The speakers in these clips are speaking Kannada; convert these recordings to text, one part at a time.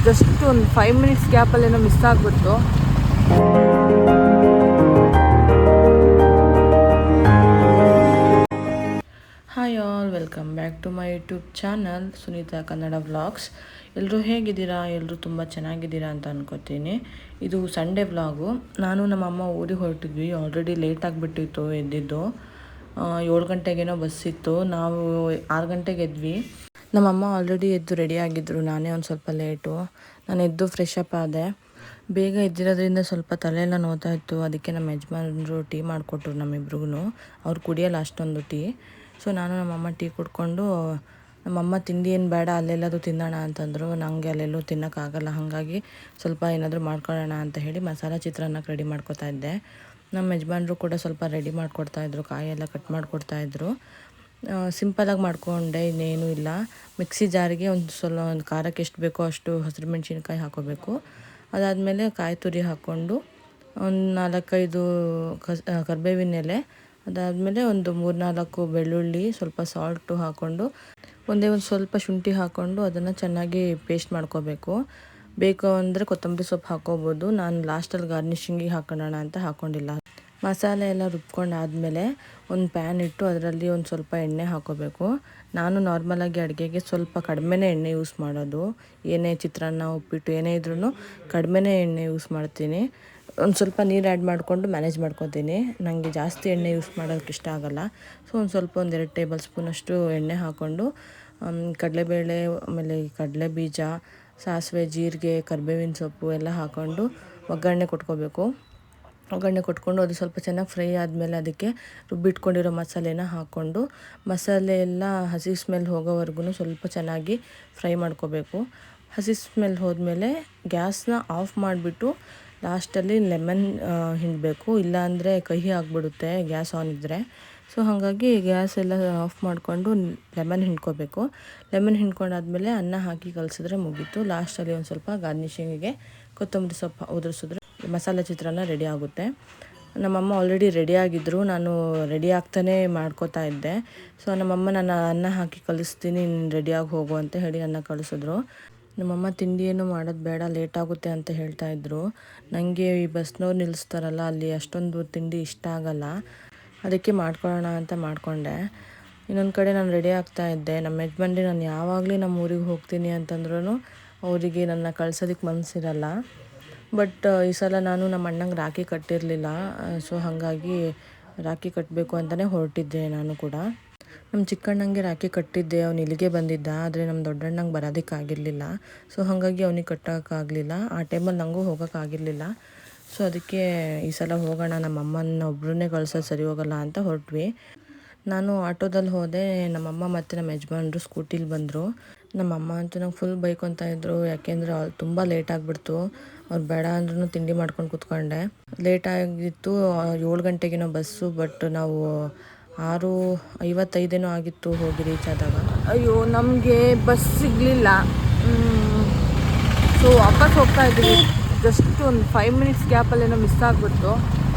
ಜಸ್ಟ್ ಒಂದು 5 ಮಿನಿಟ್ಸ್ ಗ್ಯಾಪಲ್ಲೇನೋ ಮಿಸ್ ಆಗಿಬಿಡ್ತು. Hi all, welcome back to my YouTube channel Sunita Kannada vlogs. ಎಲ್ಲರೂ ಹೇಗಿದ್ದೀರಾ? ಎಲ್ಲರೂ ತುಂಬ ಚೆನ್ನಾಗಿದ್ದೀರಾ ಅಂತ ಅನ್ಕೋತೀನಿ. ಇದು ಸಂಡೇ ವ್ಲಾಗು. ನಾನು ನಮ್ಮಮ್ಮ ಊರಿಗೆ ಹೊರಟಿದ್ವಿ. ಆಲ್ರೆಡಿ ಲೇಟ್ ಆಗಿಬಿಟ್ಟಿತ್ತು ಎದ್ದಿದ್ದು. 7 ಗಂಟೆಗೇನೋ ಬಸ್ ಇತ್ತು. ನಾವು 6 ಗಂಟೆಗೆ ಎದ್ವಿ. ನಮ್ಮಮ್ಮ ಆಲ್ರೆಡಿ ಎದ್ದು ರೆಡಿ ಆಗಿದ್ದರು. ನಾನೇ ಒಂದು ಸ್ವಲ್ಪ ಲೇಟು. ನಾನು ಎದ್ದು ಫ್ರೆಶ್ ಅಪ್ ಆದೆ. ಬೇಗ ಎದ್ದಿರೋದ್ರಿಂದ ಸ್ವಲ್ಪ ತಲೆಯೆಲ್ಲ ನೋವ್ತಾ ಇತ್ತು. ಅದಕ್ಕೆ ನಮ್ಮ ಯಜಮಾನರು ಟೀ ಮಾಡಿಕೊಟ್ರು ನಮ್ಮಿಬ್ರಿಗೂ. ಅವ್ರು ಕುಡಿಯೋಲ್ಲ ಅಷ್ಟೊಂದು ಟೀ. ಸೊ ನಾನು ನಮ್ಮಮ್ಮ ಟೀ ಕುಡ್ಕೊಂಡು, ನಮ್ಮಮ್ಮ ತಿಂಡಿ ಏನು ಬೇಡ ಅಲ್ಲೆಲ್ಲದು ತಿನ್ನೋಣ ಅಂತಂದರು. ನನಗೆ ಅಲ್ಲೆಲ್ಲೂ ತಿನ್ನೋಕ್ಕಾಗಲ್ಲ. ಹಾಗಾಗಿ ಸ್ವಲ್ಪ ಏನಾದರೂ ಮಾಡ್ಕೊಳ್ಳೋಣ ಅಂತ ಹೇಳಿ ಮಸಾಲ ಚಿತ್ರಾನ್ನಕ್ಕೆ ರೆಡಿ ಮಾಡ್ಕೊತಾ ಇದ್ದೆ. ನಮ್ಮ ಯಜಮಾನರು ಕೂಡ ಸ್ವಲ್ಪ ರೆಡಿ ಮಾಡಿಕೊಡ್ತಾಯಿದ್ರು. ಕಾಯೆಲ್ಲ ಕಟ್ ಮಾಡಿಕೊಡ್ತಾಯಿದ್ರು. ಸಿಂಪಲಾಗಿ ಮಾಡ್ಕೊಂಡೆ, ಇನ್ನೇನೂ ಇಲ್ಲ. ಮಿಕ್ಸಿ ಜಾರಿಗೆ ಒಂದು ಖಾರಕ್ಕೆ ಎಷ್ಟು ಬೇಕೋ ಅಷ್ಟು ಹಸಿರು ಮೆಣಸಿನ್ಕಾಯಿ ಹಾಕೋಬೇಕು. ಅದಾದಮೇಲೆ ಕಾಯಿ ತುರಿ ಹಾಕ್ಕೊಂಡು ಒಂದು 4-5 ಕರಿಬೇವಿನ ಎಲೆ, ಅದಾದಮೇಲೆ ಒಂದು 3-4 ಬೆಳ್ಳುಳ್ಳಿ, ಸ್ವಲ್ಪ ಸಾಲ್ಟು ಹಾಕ್ಕೊಂಡು ಒಂದು ಸ್ವಲ್ಪ ಶುಂಠಿ ಹಾಕ್ಕೊಂಡು ಅದನ್ನು ಚೆನ್ನಾಗಿ ಪೇಸ್ಟ್ ಮಾಡ್ಕೋಬೇಕು. ಬೇಕು ಅಂದರೆ ಕೊತ್ತಂಬರಿ ಸೊಪ್ಪು ಹಾಕ್ಕೋಬೋದು. ನಾನು ಲಾಸ್ಟಲ್ಲಿ ಗಾರ್ನಿಷಿಂಗಿಗೆ ಹಾಕೋಣ ಅಂತ ಹಾಕ್ಕೊಂಡಿಲ್ಲ. ಮಸಾಲೆ ಎಲ್ಲ ರುಬ್ಕೊಂಡಾದಮೇಲೆ ಒಂದು ಪ್ಯಾನ್ ಇಟ್ಟು ಅದರಲ್ಲಿ ಒಂದು ಸ್ವಲ್ಪ ಎಣ್ಣೆ ಹಾಕ್ಕೋಬೇಕು. ನಾನು ನಾರ್ಮಲಾಗಿ ಅಡುಗೆಗೆ ಸ್ವಲ್ಪ ಕಡಿಮೆನೇ ಎಣ್ಣೆ ಯೂಸ್ ಮಾಡೋದು. ಏನೇ ಚಿತ್ರಾನ್ನ, ಉಪ್ಪಿಟ್ಟು ಏನೇ ಇದ್ರೂ ಕಡಿಮೆನೇ ಎಣ್ಣೆ ಯೂಸ್ ಮಾಡ್ತೀನಿ. ಒಂದು ಸ್ವಲ್ಪ ನೀರು ಆ್ಯಡ್ ಮಾಡಿಕೊಂಡು ಮ್ಯಾನೇಜ್ ಮಾಡ್ಕೊತೀನಿ. ನನಗೆ ಜಾಸ್ತಿ ಎಣ್ಣೆ ಯೂಸ್ ಮಾಡೋಕ್ಕೆ ಇಷ್ಟ ಆಗೋಲ್ಲ. ಸೊ ಒಂದು 2 ಟೇಬಲ್ ಸ್ಪೂನಷ್ಟು ಎಣ್ಣೆ ಹಾಕ್ಕೊಂಡು ಕಡಲೆಬೇಳೆ, ಆಮೇಲೆ ಕಡಲೆ ಬೀಜ, ಸಾಸಿವೆ, ಜೀರಿಗೆ, ಕರಿಬೇವಿನ ಸೊಪ್ಪು ಎಲ್ಲ ಹಾಕ್ಕೊಂಡು ಒಗ್ಗರಣೆ ಕೊಟ್ಕೋಬೇಕು. ಒಗ್ಗರಣೆ ಕೊಟ್ಕೊಂಡು ಅದು ಸ್ವಲ್ಪ ಚೆನ್ನಾಗಿ ಫ್ರೈ ಆದಮೇಲೆ ಅದಕ್ಕೆ ರುಬ್ಬಿಟ್ಕೊಂಡಿರೋ ಮಸಾಲೆನ ಹಾಕ್ಕೊಂಡು ಮಸಾಲೆ ಎಲ್ಲ ಹಸಿ ಸ್ಮೆಲ್ ಹೋಗೋವರೆಗೂ ಸ್ವಲ್ಪ ಚೆನ್ನಾಗಿ ಫ್ರೈ ಮಾಡ್ಕೋಬೇಕು. ಹಸಿ ಸ್ಮೆಲ್ ಹೋದ್ಮೇಲೆ ಗ್ಯಾಸ್ನ ಆಫ್ ಮಾಡಿಬಿಟ್ಟು ಲಾಸ್ಟಲ್ಲಿ ಲೆಮನ್ ಹಿಂಡಬೇಕು. ಇಲ್ಲಾಂದರೆ ಕಹಿ ಆಗಿಬಿಡುತ್ತೆ ಗ್ಯಾಸ್ ಆನ್ ಇದ್ದರೆ. ಸೊ ಹಾಗಾಗಿ ಗ್ಯಾಸ್ ಎಲ್ಲ ಆಫ್ ಮಾಡಿಕೊಂಡು ಲೆಮನ್ ಹಿಂಡ್ಕೋಬೇಕು. ಲೆಮನ್ ಹಿಂಡ್ಕೊಂಡಾದ್ಮೇಲೆ ಅನ್ನ ಹಾಕಿ ಕಲಸಿದ್ರೆ ಮುಗೀತು. ಲಾಸ್ಟಲ್ಲಿ ಒಂದು ಸ್ವಲ್ಪ ಗಾರ್ನಿಷಿಂಗಿಗೆ ಕೊತ್ತಂಬರಿ ಸೊಪ್ಪು ಉದುರಿಸಿದ್ರೆ ಮಸಾಲೆ ಚಿತ್ರಾನ್ನ ರೆಡಿ ಆಗುತ್ತೆ. ನಮ್ಮಮ್ಮ ಆಲ್ರೆಡಿ ರೆಡಿ ಆಗಿದ್ದರು. ನಾನು ರೆಡಿ ಆಗ್ತಾನೆ ಮಾಡ್ಕೋತಾ ಇದ್ದೆ. ಸೊ ನಮ್ಮಮ್ಮ ನಾನು ಅನ್ನ ಹಾಕಿ ಕಲಿಸ್ತೀನಿ, ನೀನು ರೆಡಿಯಾಗಿ ಹೋಗು ಅಂತ ಹೇಳಿ ಅನ್ನ ಕಳಿಸಿದ್ರು. ನಮ್ಮಮ್ಮ ತಿಂಡಿ ಏನು ಮಾಡೋದು ಬೇಡ, ಲೇಟ್ ಆಗುತ್ತೆ ಅಂತ ಹೇಳ್ತಾಯಿದ್ರು. ನನಗೆ ಈ ಬಸ್ನವ್ರು ನಿಲ್ಲಿಸ್ತಾರಲ್ಲ, ಅಲ್ಲಿ ಅಷ್ಟೊಂದು ತಿಂಡಿ ಇಷ್ಟ ಆಗಲ್ಲ. ಅದಕ್ಕೆ ಮಾಡ್ಕೊಳ್ಳೋಣ ಅಂತ ಮಾಡಿಕೊಂಡೆ. ಇನ್ನೊಂದು ಕಡೆ ನಾನು ರೆಡಿ ಆಗ್ತಾಯಿದ್ದೆ. ನಮ್ಮ ಯಜಮಾನ್ರಿ ನಾನು ಯಾವಾಗಲೂ ನಮ್ಮ ಊರಿಗೆ ಹೋಗ್ತೀನಿ ಅಂತಂದ್ರೂ ಅವರಿಗೆ ನನ್ನ ಕಳ್ಸೋದಕ್ಕೆ ಮನಸ್ಸಿರಲ್ಲ. ಬಟ್ ಈ ಸಲ ನಾನು ನಮ್ಮ ಅಣ್ಣಂಗೆ ರಾಖಿ ಕಟ್ಟಿರಲಿಲ್ಲ. ಸೊ ಹಾಗಾಗಿ ರಾಖಿ ಕಟ್ಟಬೇಕು ಅಂತಲೇ ಹೊರಟಿದ್ದೆ ನಾನು ಕೂಡ. ನಮ್ಮ ಚಿಕ್ಕಣ್ಣಂಗೆ ರಾಖಿ ಕಟ್ಟಿದ್ದೆ. ಅವ್ನು ಇಲ್ಲಿಗೆ ಬಂದಿದ್ದ, ಆದರೆ ನಮ್ಮ ದೊಡ್ಡಣ್ಣಂಗೆ ಬರೋದಕ್ಕಾಗಿರಲಿಲ್ಲ. ಸೊ ಹಾಗಾಗಿ ಅವನಿಗೆ ಕಟ್ಟೋಕ್ಕಾಗಲಿಲ್ಲ. ಆ ಟೈಮಲ್ಲಿ ನನಗೂ ಹೋಗೋಕ್ಕಾಗಿರಲಿಲ್ಲ. ಸೊ ಅದಕ್ಕೆ ಈ ಸಲ ಹೋಗೋಣ, ನಮ್ಮ ಅಮ್ಮನ ಒಬ್ಬರನ್ನೇ ಕಳ್ಸೋದು ಸರಿ ಹೋಗಲ್ಲ ಅಂತ ಹೊರಟ್ವಿ. ನಾನು ಆಟೋದಲ್ಲಿ ಹೋದೆ. ನಮ್ಮಮ್ಮ ಮತ್ತು ನಮ್ಮ ಯಜಮಾನ್ರು ಸ್ಕೂಟಿಲಿ ಬಂದರು. ನಮ್ಮಮ್ಮ ಅಂತೂ ನಂಗೆ ಫುಲ್ ಬೈಕೊತಾ ಇದ್ದರು. ಯಾಕೆಂದರೆ ತುಂಬ ಲೇಟ್ ಆಗಿಬಿಡ್ತು. ಅವ್ರು ಬೇಡ ಅಂದ್ರೂ ತಿಂಡಿ ಮಾಡ್ಕೊಂಡು ಕೂತ್ಕೊಂಡೆ. ಲೇಟ್ ಆಗಿತ್ತು. 7 ಗಂಟೆಗೇನೋ ಬಸ್ಸು. ಬಟ್ ನಾವು 6:55 ಆಗಿತ್ತು ಹೋಗಿ ರೀಚ್ ಆದಾಗ. ಅಯ್ಯೋ, ನಮಗೆ ಬಸ್ ಸಿಗಲಿಲ್ಲ. ಸೊ ವಾಪಸ್ ಹೋಗ್ತಾ ಇದ್ದೀವಿ. ಜಸ್ಟ್ ಒಂದು 5 ಮಿನಿಟ್ಸ್ ಗ್ಯಾಪಲ್ಲೇನೋ ಮಿಸ್ ಆಗಿಬಿಡ್ತು.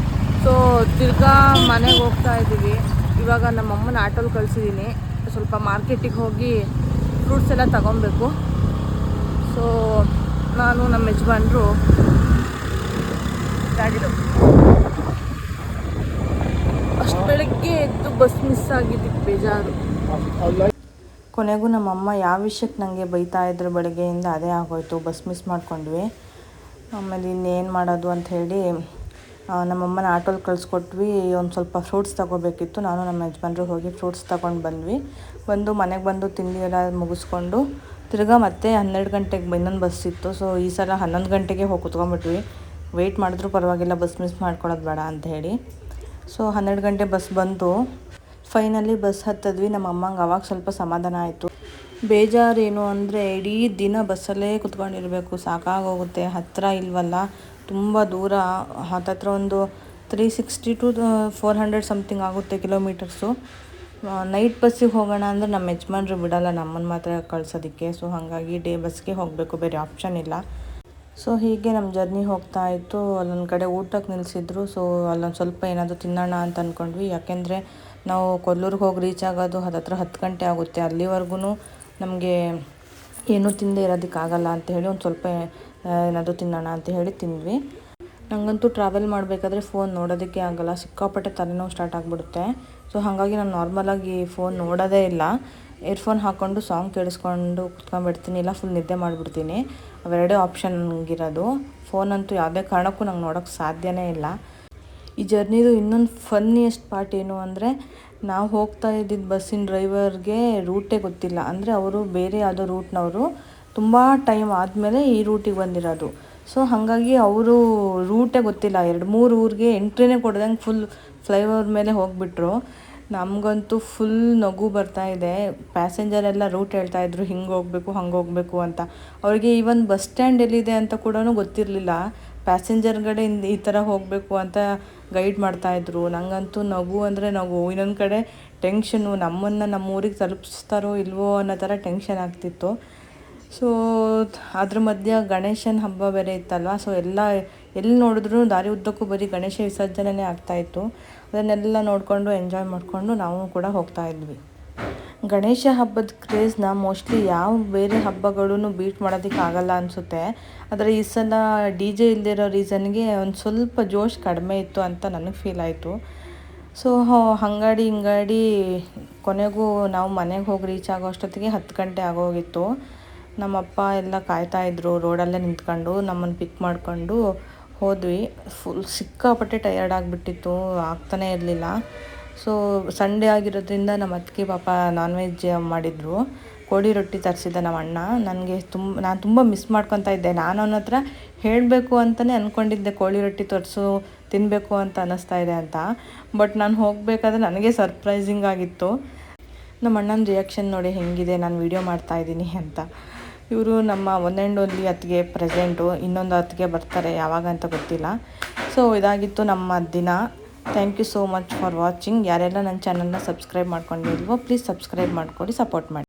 ಸೊ ತಿರ್ಗಾ ಮನೆಗೆ ಹೋಗ್ತಾ ಇದ್ದೀವಿ. ಇವಾಗ ನಮ್ಮಮ್ಮನ ಆಟೋಲ್ಲಿ ಕಳಿಸಿದ್ದೀನಿ. ಸ್ವಲ್ಪ ಮಾರ್ಕೆಟಿಗೆ ಹೋಗಿ ಫ್ರೂಟ್ಸ್ ಎಲ್ಲ ತಗೊಬೇಕು. ಸೊ ನಾನು ನಮ್ಮ ಯಜಮಾನ್ರು ಗಾಡಿలో ಅಷ್ಟು ಬೆಳಗ್ಗೆ ಎದ್ದು ಬಸ್ ಮಿಸ್ ಆಗಿದ್ದಕ್ಕೆ ಬೇಜಾರು. ಕೊನೆಗೂ ನಮ್ಮಮ್ಮ ಯಾವ ವಿಷಯಕ್ಕೆ ನನಗೆ ಬೈತಾ ಇದ್ರು ಬೆಳಗ್ಗೆಯಿಂದ ಅದೇ ಆಗೋಯ್ತು. ಬಸ್ ಮಿಸ್ ಮಾಡ್ಕೊಂಡ್ವಿ. ಆಮೇಲೆ ಇನ್ನೇನು ಮಾಡೋದು ಅಂತ ಹೇಳಿ ನಮ್ಮಮ್ಮನ ಆಟೋಲ್ಲಿ ಕಳಿಸ್ಕೊಟ್ವಿ. ಒಂದು ಸ್ವಲ್ಪ ಫ್ರೂಟ್ಸ್ ತೊಗೋಬೇಕಿತ್ತು. ನಾನು ನಮ್ಮ ಯಜಮಾನ್ರು ಹೋಗಿ ಫ್ರೂಟ್ಸ್ ತೊಗೊಂಡು ಬಂದು ಮನೆಗೆ ಬಂದು ತಿಂಡಿ ಎಲ್ಲ ಮುಗಿಸ್ಕೊಂಡು ತಿರ್ಗಾ ಮತ್ತೆ 12 ಗಂಟೆಗೆ ಇನ್ನೊಂದು ಬಸ್ ಇತ್ತು. ಸೊ ಈ ಸಲ 11 ಗಂಟೆಗೆ ಹೋಗಿ ಕುತ್ಕೊಂಡ್ಬಿಟ್ವಿ. ವೆಯ್ಟ್ ಮಾಡಿದ್ರೂ ಪರವಾಗಿಲ್ಲ, ಬಸ್ ಮಿಸ್ ಮಾಡ್ಕೊಳ್ಳೋದು ಬೇಡ ಅಂತ ಹೇಳಿ. ಸೊ 12 ಗಂಟೆ ಬಸ್ ಬಂತು. ಫೈನಲಿ ಬಸ್ ಹತ್ತಿದ್ವಿ. ನಮ್ಮ ಅಮ್ಮಂಗೆ ಅವಾಗ ಸ್ವಲ್ಪ ಸಮಾಧಾನ ಆಯಿತು. ಬೇಜಾರೇನು ಅಂದರೆ ಇಡೀ ದಿನ ಬಸ್ಸಲ್ಲೇ ಕುತ್ಕೊಂಡಿರಬೇಕು, ಸಾಕಾಗೋಗುತ್ತೆ. ಹತ್ತಿರ ಇಲ್ವಲ್ಲ, ತುಂಬ ದೂರ. ಹತ್ತತ್ರ ಒಂದು 360 to 400 ಸಮಥಿಂಗ್ ಆಗುತ್ತೆ ಕಿಲೋಮೀಟರ್ಸು. ನೈಟ್ ಬಸ್ಸಿಗೆ ಹೋಗೋಣ ಅಂದರೆ ನಮ್ಮ ಯಜಮಾನ್ರು ಬಿಡೋಲ್ಲ ನಮ್ಮನ್ನು ಮಾತ್ರ ಕಳ್ಸೋದಕ್ಕೆ. ಸೊ ಹಾಗಾಗಿ ಡೇ ಬಸ್ಗೆ ಹೋಗಬೇಕು, ಬೇರೆ ಆಪ್ಷನ್ ಇಲ್ಲ. ಸೊ ಹೀಗೆ ನಮ್ಮ ಜರ್ನಿ ಹೋಗ್ತಾ ಇತ್ತು. ಅಲ್ಲೊಂದು ಕಡೆ ಊಟಕ್ಕೆ ನಿಲ್ಲಿಸಿದ್ರು. ಸೊ ಅಲ್ಲೊಂದು ಸ್ವಲ್ಪ ಏನಾದರೂ ತಿನ್ನೋಣ ಅಂತ ಅಂದ್ಕೊಂಡ್ವಿ. ಯಾಕೆಂದರೆ ನಾವು ಕೊಲ್ಲೂರಿಗೆ ಹೋಗಿ ರೀಚ್ ಆಗೋದು ಹತ್ತತ್ರ 10 ಗಂಟೆ ಆಗುತ್ತೆ. ಅಲ್ಲಿವರೆಗೂ ನಮಗೆ ಏನೂ ತಿಂದೇ ಇರೋದಕ್ಕಾಗಲ್ಲ ಅಂತ ಹೇಳಿ ಒಂದು ಸ್ವಲ್ಪ ಏನಾದರೂ ತಿನ್ನೋಣ ಅಂತ ಹೇಳಿ ತಿಂದ್ವಿ. ನನಗಂತೂ ಟ್ರಾವೆಲ್ ಮಾಡಬೇಕಾದ್ರೆ ಫೋನ್ ನೋಡೋದಕ್ಕೆ ಆಗೋಲ್ಲ, ಸಿಕ್ಕಾಪಟ್ಟೆ ತಲೆನೋವು ಸ್ಟಾರ್ಟ್ ಆಗಿಬಿಡುತ್ತೆ. ಸೊ ಹಾಗಾಗಿ ನಾನು ನಾರ್ಮಲಾಗಿ ಫೋನ್ ನೋಡೋದೇ ಇಲ್ಲ. ಇಯರ್ಫೋನ್ ಹಾಕ್ಕೊಂಡು ಸಾಂಗ್ ಕೇಳಿಸ್ಕೊಂಡು ಕುತ್ಕೊಂಡ್ಬಿಡ್ತೀನಿ, ಇಲ್ಲ ಫುಲ್ ನಿದ್ದೆ ಮಾಡಿಬಿಡ್ತೀನಿ. ಅವೆರಡೇ ಆಪ್ಷನ್ ನನಗಿರೋದು. ಫೋನಂತೂ ಯಾವುದೇ ಕಾರಣಕ್ಕೂ ನಂಗೆ ನೋಡೋಕ್ಕೆ ಸಾಧ್ಯನೇ ಇಲ್ಲ. ಈ ಜರ್ನಿದು ಇನ್ನೊಂದು ಫನ್ನಿಯೆಸ್ಟ್ ಪಾರ್ಟ್ ಏನು ಅಂದರೆ, ನಾವು ಹೋಗ್ತಾ ಇದ್ದಿದ್ದು ಬಸ್ಸಿನ ಡ್ರೈವರ್ಗೆ ರೂಟೇ ಗೊತ್ತಿಲ್ಲ. ಅಂದರೆ ಅವರು ಬೇರೆ ಯಾವುದೋ ರೂಟ್ನವರು, ತುಂಬ ಟೈಮ್ ಆದಮೇಲೆ ಈ ರೂಟಿಗೆ ಬಂದಿರೋದು. ಸೊ ಹಾಗಾಗಿ ಅವರು ರೂಟೇ ಗೊತ್ತಿಲ್ಲ, 2-3 ಊರಿಗೆ ಎಂಟ್ರಿನೇ ಕೊಡ್ದಂಗೆ ಫುಲ್ ಫ್ಲೈಓವರ್ ಮೇಲೆ ಹೋಗಿಬಿಟ್ರು. ನಮಗಂತೂ ಫುಲ್ ನಗು ಬರ್ತಾಯಿದೆ. ಪ್ಯಾಸೆಂಜರೆಲ್ಲ ರೂಟ್ ಹೇಳ್ತಾಯಿದ್ರು, ಹಿಂಗೆ ಹೋಗಬೇಕು ಹಂಗೆ ಹೋಗಬೇಕು ಅಂತ. ಅವರಿಗೆ ಈವನ್ ಬಸ್ ಸ್ಟ್ಯಾಂಡ್ ಎಲ್ಲಿದೆ ಅಂತ ಕೂಡ ಗೊತ್ತಿರಲಿಲ್ಲ. ಪ್ಯಾಸೆಂಜರ್ಗಳಿಂದ ಈ ಥರ ಹೋಗಬೇಕು ಅಂತ ಗೈಡ್ ಮಾಡ್ತಾಯಿದ್ರು. ನನಗಂತೂ ನಗು ಅಂದರೆ ನಗು. ಇನ್ನೊಂದು ಕಡೆ ಟೆನ್ಷನು, ನಮ್ಮನ್ನು ನಮ್ಮ ಊರಿಗೆ ತಲುಪಿಸ್ತಾರೋ ಇಲ್ವೋ ಅನ್ನೋ ಥರ ಟೆನ್ಷನ್ ಆಗ್ತಿತ್ತು. ಸೊ ಅದ್ರ ಮಧ್ಯೆ ಗಣೇಶನ ಹಬ್ಬ ಬೇರೆ ಇತ್ತಲ್ವ. ಸೊ ಎಲ್ಲಿ ನೋಡಿದ್ರು ದಾರಿ ಉದ್ದಕ್ಕೂ ಬರೀ ಗಣೇಶ ವಿಸರ್ಜನೆ ಆಗ್ತಾಯಿತ್ತು. ಅದನ್ನೆಲ್ಲ ನೋಡಿಕೊಂಡು ಎಂಜಾಯ್ ಮಾಡಿಕೊಂಡು ನಾವು ಕೂಡ ಹೋಗ್ತಾಯಿದ್ವಿ. ಗಣೇಶ ಹಬ್ಬದ ಕ್ರೇಜ್ನ ಮೋಸ್ಟ್ಲಿ ಯಾವ ಬೇರೆ ಹಬ್ಬಗಳೂ ಬೀಟ್ ಮಾಡೋದಕ್ಕಾಗಲ್ಲ ಅನಿಸುತ್ತೆ. ಆದರೆ ಈ ಸಲ DJ ಇಲ್ಲದಿರೋ ರೀಸನ್ಗೆ ಒಂದು ಸ್ವಲ್ಪ ಜೋಶ್ ಕಡಿಮೆ ಇತ್ತು ಅಂತ ನನಗೆ ಫೀಲ್ ಆಯಿತು. ಸೊ ಹಂಗಾಡಿ ಹಿಂಗಾಡಿ ಕೊನೆಗೂ ನಾವು ಮನೆಗೆ ಹೋಗಿ ರೀಚ್ ಆಗೋ ಅಷ್ಟೊತ್ತಿಗೆ 10 ಗಂಟೆ ಆಗೋಗಿತ್ತು. ನಮ್ಮಪ್ಪ ಎಲ್ಲ ಕಾಯ್ತಾಯಿದ್ರು ರೋಡಲ್ಲೇ ನಿಂತ್ಕೊಂಡು. ನಮ್ಮನ್ನು ಪಿಕ್ ಮಾಡ್ಕೊಂಡು ಹೋದ್ವಿ. ಫುಲ್ ಸಿಕ್ಕಾಪಟ್ಟೆ ಟಯರ್ಡ್ ಆಗಿಬಿಟ್ಟಿತ್ತು, ಆಗ್ತಾನೇ ಇರಲಿಲ್ಲ. ಸೊ ಸಂಡೇ ಆಗಿರೋದ್ರಿಂದ ನಮ್ಮ ಅತ್ತಿಗೆ ಪಾಪ ನಾನ್ ವೆಜ್ ಮಾಡಿದರು. ಕೋಳಿ ರೊಟ್ಟಿ ತರಿಸಿದ್ದ ನಮ್ಮ ಅಣ್ಣ. ನಾನು ತುಂಬ ಮಿಸ್ ಮಾಡ್ಕೊತಾ ಇದ್ದೆ. ನಾನು ಅವನ ಹತ್ರ ಹೇಳಬೇಕು ಅಂತಲೇ ಅಂದ್ಕೊಂಡಿದ್ದೆ, ಕೋಳಿ ರೊಟ್ಟಿ ತರಿಸು ತಿನ್ನಬೇಕು ಅಂತ ಅನ್ನಿಸ್ತಾ ಇದೆ ಅಂತ. ಬಟ್ ನಾನು ಹೋಗಬೇಕಾದ್ರೆ ನನಗೆ ಸರ್ಪ್ರೈಸಿಂಗ್ ಆಗಿತ್ತು. ನಮ್ಮ ಅಣ್ಣನ ರಿಯಾಕ್ಷನ್ ನೋಡಿ ಹೆಂಗಿದೆ, ನಾನು ವೀಡಿಯೋ ಮಾಡ್ತಾಯಿದ್ದೀನಿ ಅಂತ. ಇವರು ನಮ್ಮ ಒನ್ ಆ್ಯಂಡ್ ಓನ್ಲಿ ಅತ್ತಿಗೆ ಪ್ರೆಸೆಂಟು. ಇನ್ನೊಂದು ಅತ್ತಿಗೆ ಬರ್ತಾರೆ, ಯಾವಾಗ ಅಂತ ಗೊತ್ತಿಲ್ಲ. ಸೊ ಇದಾಗಿತ್ತು ನಮ್ಮ ದಿನ. Thank you so much for watching. ಯಾರೆಲ್ಲ ನನ್ನ ಚಾನಲ್ನ ಸಬ್ಸ್ಕ್ರೈಬ್ ಮಾಡ್ಕೊಂಡಿಲ್ವೋ ಪ್ಲೀಸ್ ಸಬ್ಸ್ಕ್ರೈಬ್ ಮಾಡ್ಕೊಳ್ಳಿ, ಸಪೋರ್ಟ್ ಮಾಡಿ.